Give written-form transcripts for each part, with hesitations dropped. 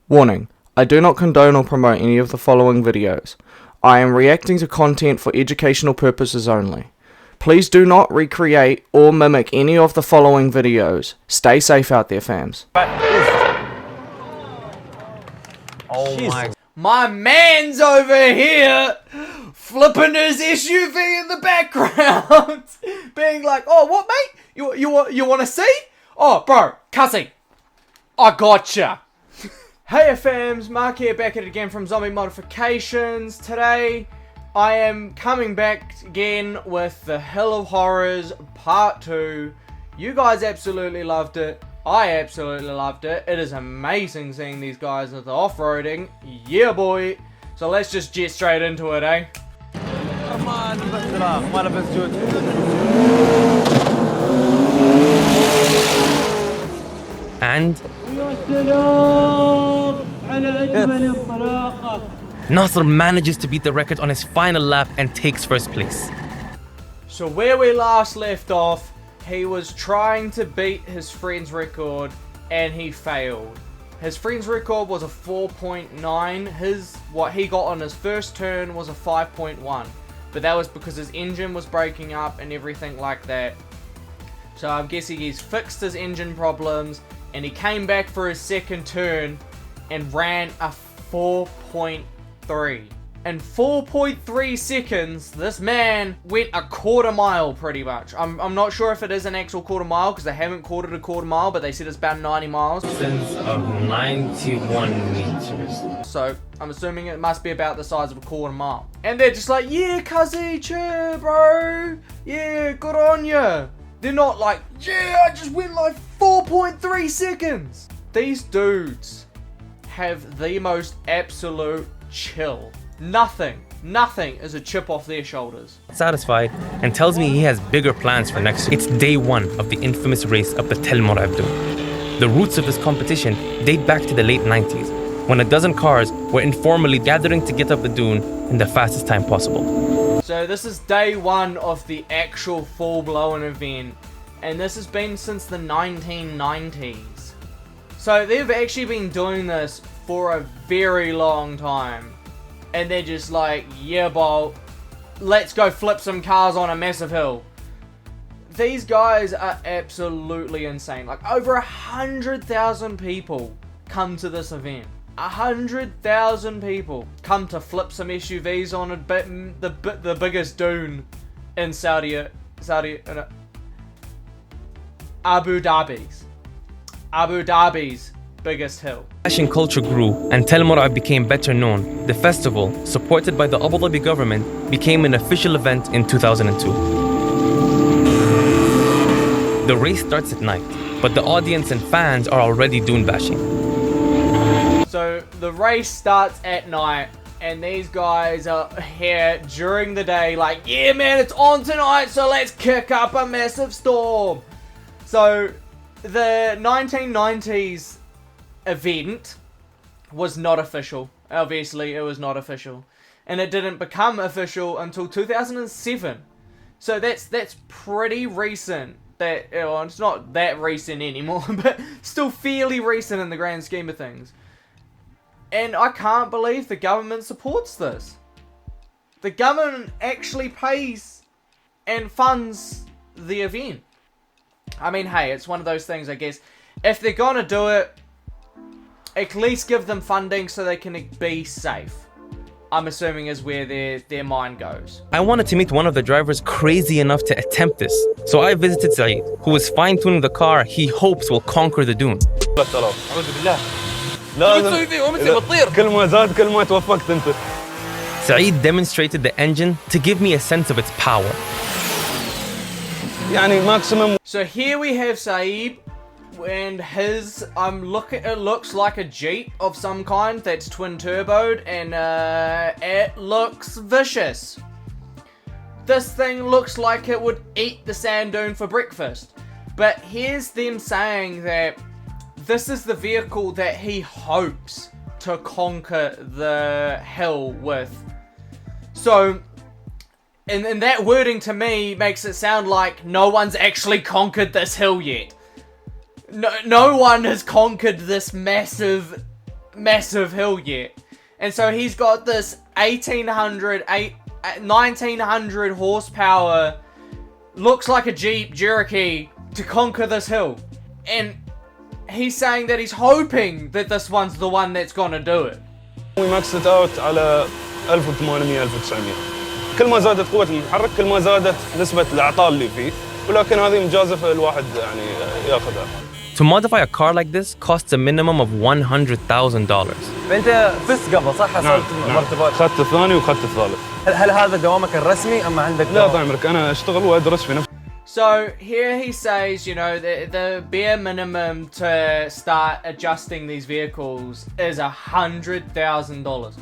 Warning, I do not condone or promote any of the following videos. I am reacting to content for educational purposes only. Please do not recreate or mimic any of the following videos. Stay safe out there, fams. Oh my man's over here flipping his SUV in the background, being like, "Oh, what, mate? You want to see? Oh, bro, cussy, I gotcha." Heyo Fams, Mark here, back at it again from Zombie Modifications. Today, I am coming back again with the Hill of Horrors Part 2. You guys absolutely loved it. I absolutely loved it. It is amazing seeing these guys with the off-roading. Yeah, boy. So let's just jet straight into it, eh? And Nasr manages to beat the record on his final lap and takes first place. So where we last left off, he was trying to beat his friend's record and he failed. His friend's record was a 4.9. What he got on his first turn was a 5.1. But that was because his engine was breaking up and everything like that. So I'm guessing he's fixed his engine problems and he came back for his second turn and ran a 4.3. In 4.3 seconds, this man went a quarter mile pretty much. I'm not sure if it is an actual quarter mile because they haven't called it a quarter mile, but they said it's about 90 miles. Distance of 91 meters. So I'm assuming it must be about the size of a quarter mile. And they're just like, yeah, cuzzy, cheer, bro. Yeah, good on ya. They're not like, yeah, I just went like 4.3 seconds. These dudes have the most absolute chill. Nothing is a chip off their shoulders. Satisfied and tells me he has bigger plans for next year. It's day one of the infamous race up the Tel Morab Dune. The roots of this competition date back to the late 90s, when a dozen cars were informally gathering to get up the dune in the fastest time possible. So this is day one of the actual full-blown event, and this has been since the 1990s. So they've actually been doing this for a very long time. And they're just like, yeah, Bolt, let's go flip some cars on a massive hill. These guys are absolutely insane. Like, over 100,000 people come to this event. 100,000 people come to flip some SUVs on the biggest dune in Abu Dhabi's biggest hill. Fashion culture grew and Tel Morab became better known. The festival, supported by the Abu Dhabi government, became an official event in 2002. The race starts at night, but the audience and fans are already dune bashing. So the race starts at night and these guys are here during the day like, yeah man, it's on tonight, so let's kick up a massive storm. So the 1990s event was not official. Obviously, it was not official. And it didn't become official until 2007. So that's pretty recent. It's not that recent anymore, but still fairly recent in the grand scheme of things. And I can't believe the government supports this. The government actually pays and funds the event. I mean, hey, it's one of those things, I guess. If they're gonna do it, at least give them funding so they can be safe. I'm assuming is where their mind goes. I wanted to meet one of the drivers crazy enough to attempt this. So I visited Saeed, who was fine-tuning the car he hopes will conquer the dune. Saeed demonstrated the engine to give me a sense of its power. So here we have Saeed and his, it looks like a Jeep of some kind that's twin turboed, and it looks vicious. This thing looks like it would eat the sand dune for breakfast. But here's them saying that this is the vehicle that he hopes to conquer the hill with. So, and that wording to me makes it sound like no one's actually conquered this hill yet. No one has conquered this massive massive hill yet. And so he's got this 1900 horsepower, looks like a Jeep Cherokee, to conquer this hill. And he's saying that he's hoping that this one's the one that's gonna do it. We maxed out على 1800 1900. كل ما زادت قوة المحرك كل ما زادت نسبة الأعطال اللي فيه، ولكن هذه مجازفة الواحد يعني ياخذها. To modify a car like this costs a minimum of $100,000. فأنت فزت قبل صح؟ حصلت مرتبات. أخذت الثاني وأخذت الثالث. هل هذا دوامك الرسمي أم عندك؟ لا طال عمرك أنا أشتغل وأدرس في نفس. So here he says, you know, the bare minimum to start adjusting these vehicles is $100,000.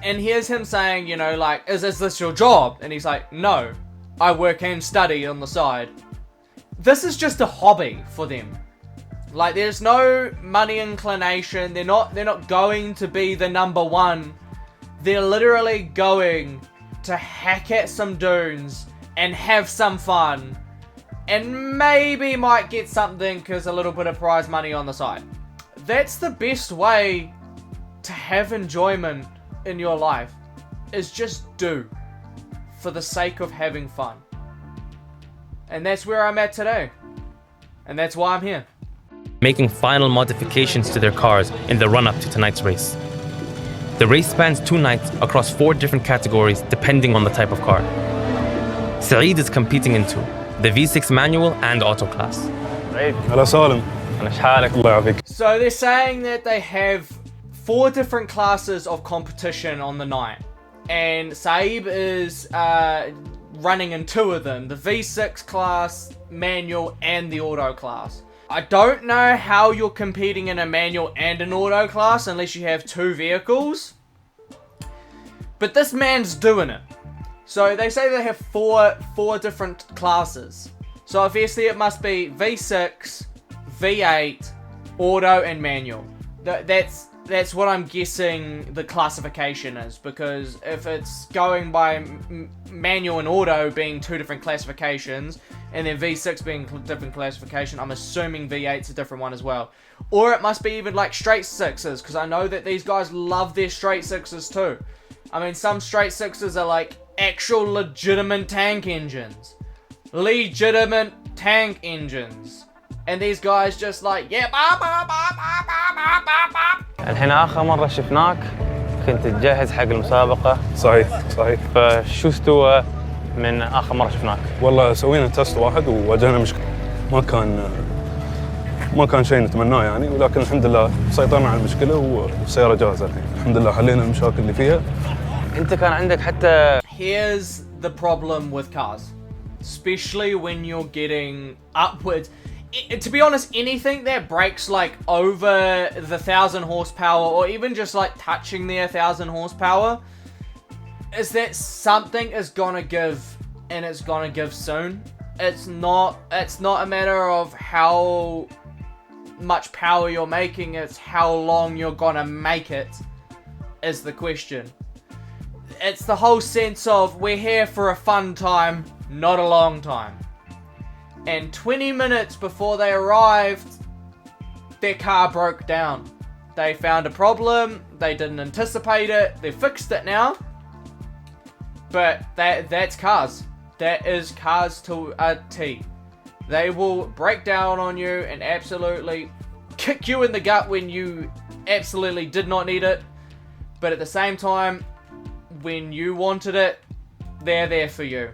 And here's him saying, you know, like, is this your job? And he's like, no, I work and study on the side. This is just a hobby for them. Like, there's no money inclination. They're not going to be the number one. They're literally going to hack at some dunes and have some fun, and maybe might get something because a little bit of prize money on the side. That's the best way to have enjoyment in your life, is just do for the sake of having fun. And that's where I'm at today, and that's why I'm here, Making final modifications to their cars in the run-up to tonight's race. The race spans 2 nights across 4 different categories depending on the type of car. Saeed is competing in 2, the V6 manual and auto class. هلا سالم. أنا شحالك؟ الله يعافيك. So they're saying that they have 4 different classes of competition on the night, and Saeed is running in 2 of them, the V6 class manual and the auto class. I don't know how you're competing in a manual and an auto class unless you have 2 vehicles, but this man's doing it. So they say they have four different classes. So obviously it must be V6, V8, auto, and manual. That's what I'm guessing the classification is, because if it's going by manual and auto being 2 different classifications, and then V6 being different classification, I'm assuming V8's a different one as well. Or it must be even like straight 6s, because I know that these guys love their straight 6s too. I mean, some straight 6s are like actual legitimate tank engines. Legitimate tank engines. And these guys just like, yeah, الحين آخر مرة شفناك كنت تجهز حق المسابقة. صحيح. فشو استوى من آخر مرة شفناك؟ والله سوينا تست واحد وواجهنا مشكلة. ما كان شيء نتمناه يعني، ولكن الحمد لله سيطرنا على المشكلة والسيارة جاهزة الحين. الحمد لله حلينا المشاكل اللي فيها. أنت كان عندك حتى. Here's the problem with cars, especially when you're getting upwards. To be honest, anything that breaks like over the 1,000 horsepower, or even just like touching the 1,000 horsepower, is that something is gonna give, and it's gonna give soon. It's not a matter of how much power you're making, it's how long you're gonna make it is the question. It's the whole sense of we're here for a fun time, not a long time. And 20 minutes before they arrived, their car broke down. They found a problem, they didn't anticipate it, they fixed it now. But that's cars. That is cars to a T. They will break down on you and absolutely kick you in the gut when you absolutely did not need it. But at the same time, when you wanted it, they're there for you.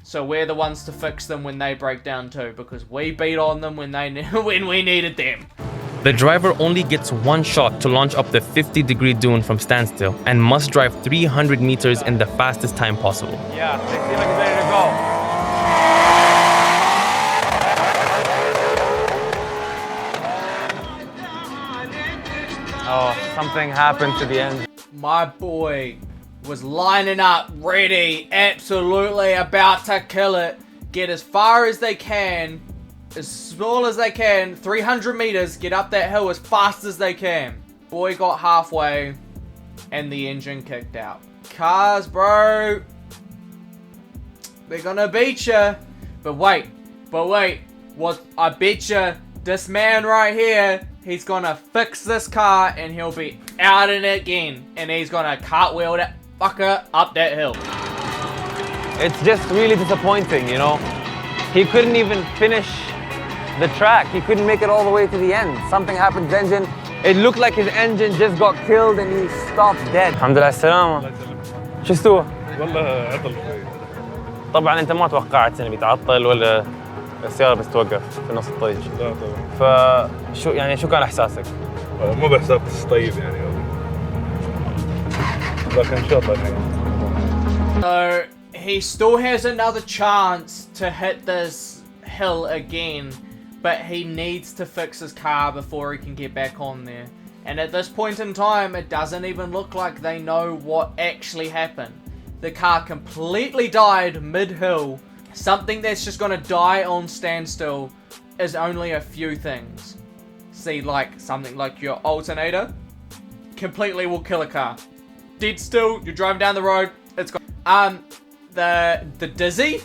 So we're the ones to fix them when they break down too, because we beat on them when we needed them. The driver only gets 1 shot to launch up the 50-degree dune from standstill and must drive 300 meters in the fastest time possible. Yeah, they seem like it's ready to go. Oh, something happened to the end. My boy was lining up, ready, absolutely about to kill it. Get as far as they can, as small as they can, 300 meters, get up that hill as fast as they can. Boy got halfway, and the engine kicked out. Cars, bro, they're gonna beat you. But wait, what? I bet you this man right here he's gonna fix this car and he'll be out in it again. And he's gonna cartwheel that fucker up that hill. It's just really disappointing, you know? He couldn't even finish the track. He couldn't make it all the way to the end. Something happened to his engine. It looked like his engine just got killed and he stopped dead. الحمد لله على السلامة. شو استوى؟ والله عطل شوي. طبعا انت ما توقعت انه بيتعطل ولا السيارة بس توقف في نص الطريق. لا طبعا. فشو يعني شو كان احساسك؟ مو بحساب طيب يعني. لكن ان شاء الله يعني. So he still has another chance to hit this hill again, but he needs to fix his car before he can get back on there. And at this point in time, it doesn't even look like they know what actually happened. The car completely died mid-hill. Something that's just gonna die on standstill is only a few things. See, like something like your alternator completely will kill a car. Dead still, you're driving down the road, it's gone. The Dizzy,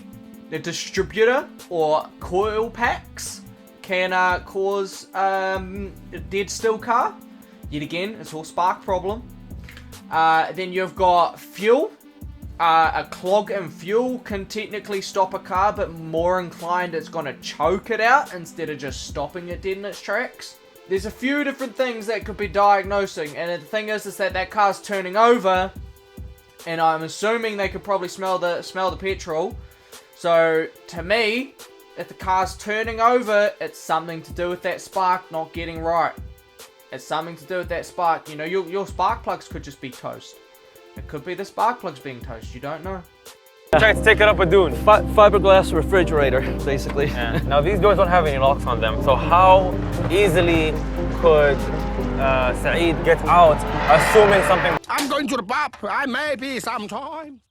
the distributor or coil packs can cause a dead still car. Yet again, it's all spark problem. Then you've got fuel. A clog in fuel can technically stop a car, but more inclined it's going to choke it out instead of just stopping it dead in its tracks. There's a few different things that could be diagnosing, and the thing is that car's turning over, and I'm assuming they could probably smell the petrol. So to me, if the car's turning over, it's something to do with that spark not getting right. It's something to do with that spark. You know, your spark plugs could just be toast. It could be the spark plugs being toast. You don't know. Try to take it up a dune. Fiberglass refrigerator, basically. Yeah. Now these doors don't have any locks on them, so how easily could Saeed get out, assuming something? I'm going to the pub. I may be sometime.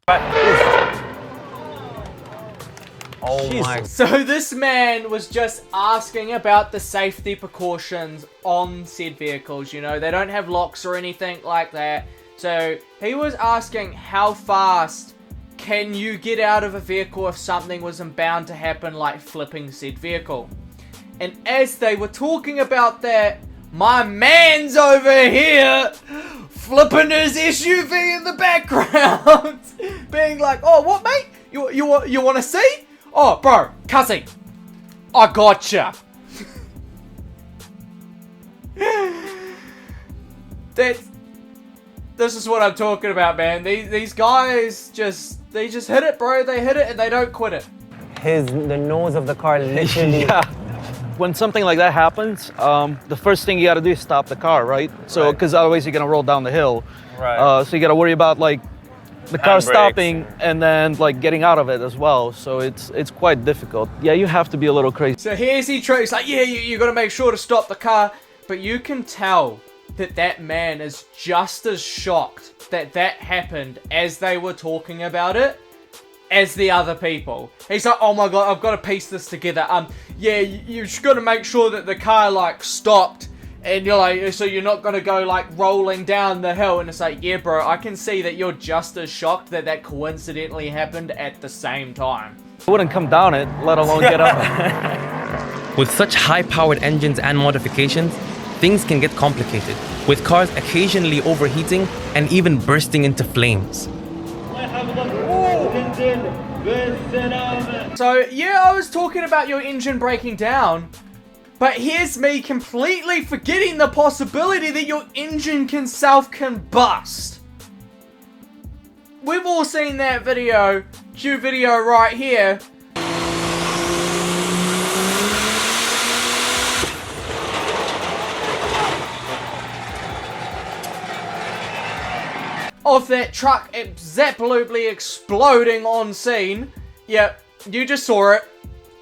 Oh my. So this man was just asking about the safety precautions on said vehicles. You know, they don't have locks or anything like that. So he was asking how fast can you get out of a vehicle if something was bound to happen, like flipping said vehicle. And as they were talking about that, my man's over here flipping his SUV in the background, being like, "Oh, what, mate? You want to see? Oh, bro, cussy, I gotcha." This is what I'm talking about, man. These guys just hit it, bro. They hit it and they don't quit it. The nose of the car literally. Yeah. When something like that happens, the first thing you got to do is stop the car, right? So, because otherwise you're gonna roll down the hill. Right. So you got to worry about like the car stopping and then like getting out of it as well. So it's quite difficult. Yeah, you have to be a little crazy. So here's he tries like, yeah, you got to make sure to stop the car, but you can tell that man is just as shocked that happened as they were talking about it as the other people. He's like, "Oh my god, I've got to piece this together. Yeah, you just got to make sure that the car like stopped, and you're like, so you're not gonna go like rolling down the hill." And it's like, yeah, bro, I can see that you're just as shocked that coincidentally happened at the same time. I wouldn't come down it, let alone get up. With such high-powered engines and modifications, things can get complicated, with cars occasionally overheating and even bursting into flames. So yeah, I was talking about your engine breaking down, but here's me completely forgetting the possibility that your engine can self-combust. We've all seen that video, cue video right here. Of that truck absolutely exploding on scene. Yep, you just saw it.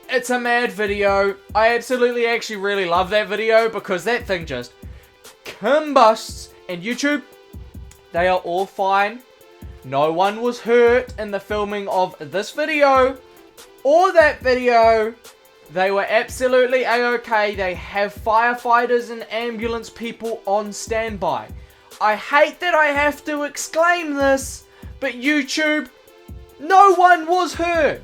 It's a mad video. I absolutely actually really love that video because that thing just combusts. And YouTube, they are all fine. No one was hurt in the filming of this video or that video. They were absolutely a-okay. They have firefighters and ambulance people on standby. I hate that I have to exclaim this, but YouTube, no one was hurt.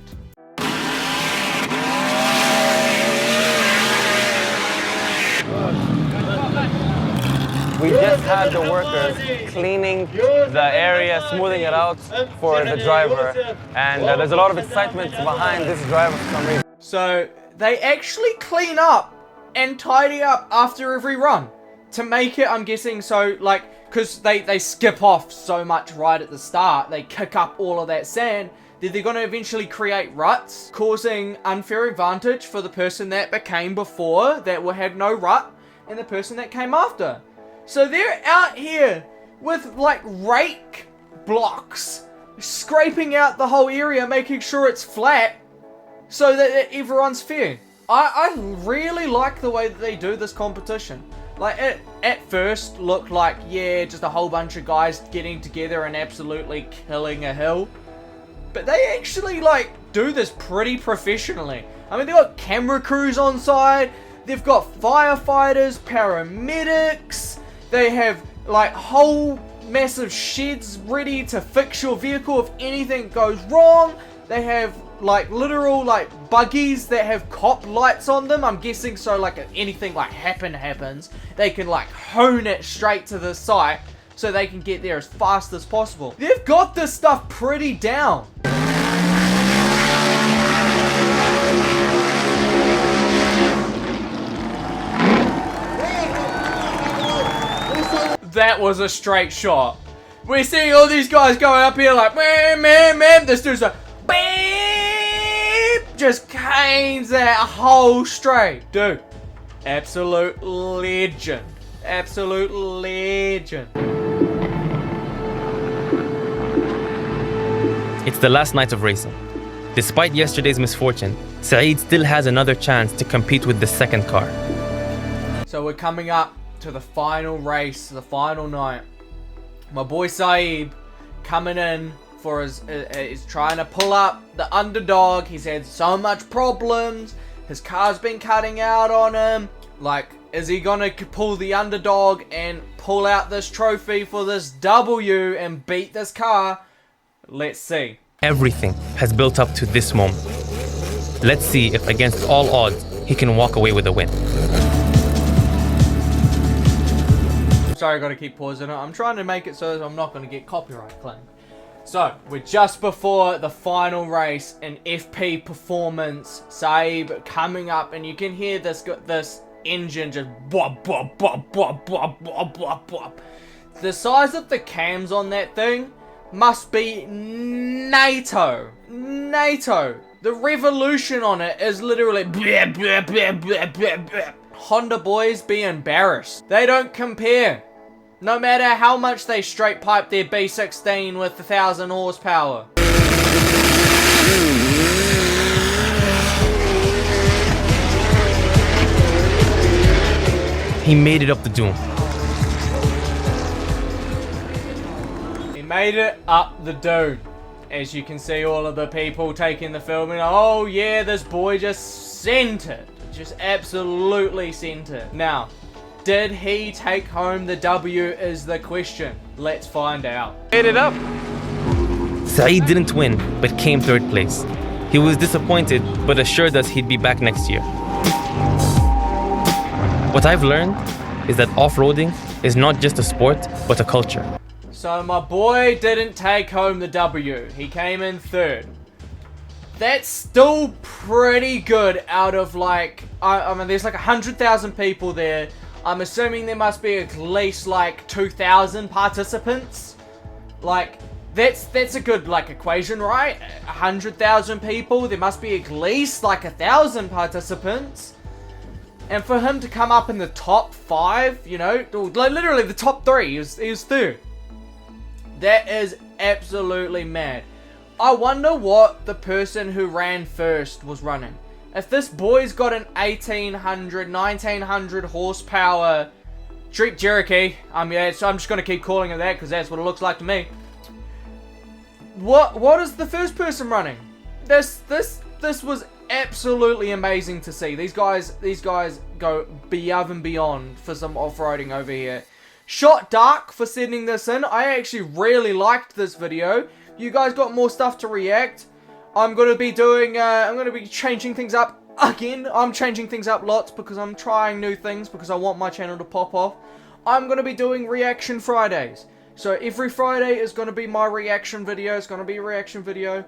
We just had the workers cleaning the area, smoothing it out for the driver. And there's a lot of excitement behind this driver for some reason. So they actually clean up and tidy up after every run to make it, I'm guessing, so like, because they skip off so much right at the start, they kick up all of that sand, that they're going to eventually create ruts, causing unfair advantage for the person that became before, that had no rut, and the person that came after. So they're out here with like rake blocks, scraping out the whole area, making sure it's flat, so that everyone's fair. I really like the way that they do this competition. Like, it at first looked like, yeah, just a whole bunch of guys getting together and absolutely killing a hill. But they actually, like, do this pretty professionally. I mean, they've got camera crews on side, they've got firefighters, paramedics, they have, like, whole massive sheds ready to fix your vehicle if anything goes wrong. They have, like, literal, like, buggies that have cop lights on them. I'm guessing so, like, if anything, like, happens, they can, like, hone it straight to the site so they can get there as fast as possible. They've got this stuff pretty down. That was a straight shot. We're seeing all these guys going up here like, man. This dude's like, beep, just canes that whole straight. Dude, absolute legend. Absolute legend. It's the last night of racing. Despite yesterday's misfortune, Saeed still has another chance to compete with the second car. So we're coming up to the final race, the final night. My boy Saeed coming in for his, is trying to pull up the underdog. He's had so much problems. His car's been cutting out on him. Like, is he gonna pull the underdog and pull out this trophy for this W and beat this car? Let's see. Everything has built up to this moment. Let's see if against all odds, he can walk away with a win. Sorry, I gotta keep pausing it. I'm trying to make it so I'm not gonna get copyright claim. So, we're just before the final race, an FP performance. Saeed coming up, and you can hear this engine just bop, bop, bop, bop, bop, bop, bop, bop. The size of the cams on that thing must be NATO. The revolution on it is literally bleh, bleh, bleh, bleh, bleh, bleh. Honda boys be embarrassed. They don't compare. No matter how much they straight pipe their B16 with 1,000 horsepower. He made it up the dune. He made it up the dune. As you can see, all of the people taking the film and, oh yeah, this boy just sent it. Just absolutely sent it. Now, did he take home the W is the question. Let's find out. Made it up. Saeed didn't win, but came third place. He was disappointed, but assured us he'd be back next year. What I've learned is that off-roading is not just a sport, but a culture. So my boy didn't take home the W. He came in third. That's still pretty good out of like, I mean, there's like 100,000 people there. I'm assuming there must be at least like 2,000 participants. Like, that's a good like equation, right? 100,000 people, there must be at least like 1,000 participants. And for him to come up in the top 5, you know, like literally the top 3, he was third. That is absolutely mad. I wonder what the person who ran first was running. If this boy's got an 1,800, 1,900 horsepower Jeep Cherokee, so I'm just going to keep calling it that because that's what it looks like to me. What is the first person running? This was absolutely amazing to see. These guys go above and beyond for some off-roading over here. Shot Dark for sending this in. I actually really liked this video. You guys got more stuff to react. I'm going to be doing, I'm going to be changing things up again. I'm changing things up lots because I'm trying new things because I want my channel to pop off. I'm going to be doing reaction Fridays. So every Friday is going to be my reaction video. It's going to be a reaction video.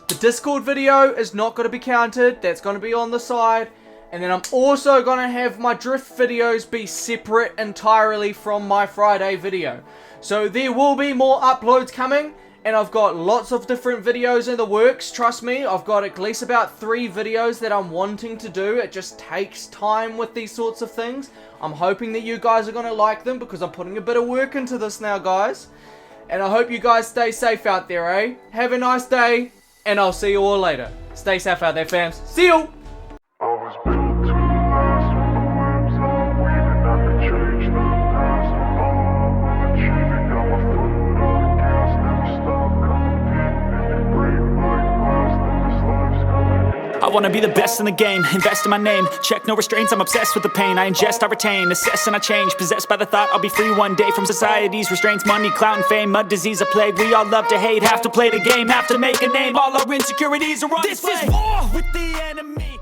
The Discord video is not going to be counted. That's going to be on the side. And then I'm also going to have my drift videos be separate entirely from my Friday video. So there will be more uploads coming. And I've got lots of different videos in the works, trust me. I've got at least about 3 videos that I'm wanting to do. It just takes time with these sorts of things. I'm hoping that you guys are going to like them because I'm putting a bit of work into this now, guys. And I hope you guys stay safe out there, eh? Have a nice day, and I'll see you all later. Stay safe out there, fams. See you! I was built to last with the webs I'm weaving. I could change the past with all I'm achieving. Got my foot on the gas, never stop competing. If you break my glass, then this life's gonna end. I wanna be the best in the game, invest in my name. Check no restraints, I'm obsessed with the pain. I ingest, I retain, assess and I change. Possessed by the thought I'll be free one day from society's restraints. Money, clout and fame, mud, disease, a plague. We all love to hate, have to play the game, have to make a name. All our insecurities are on display. This is war with the enemy.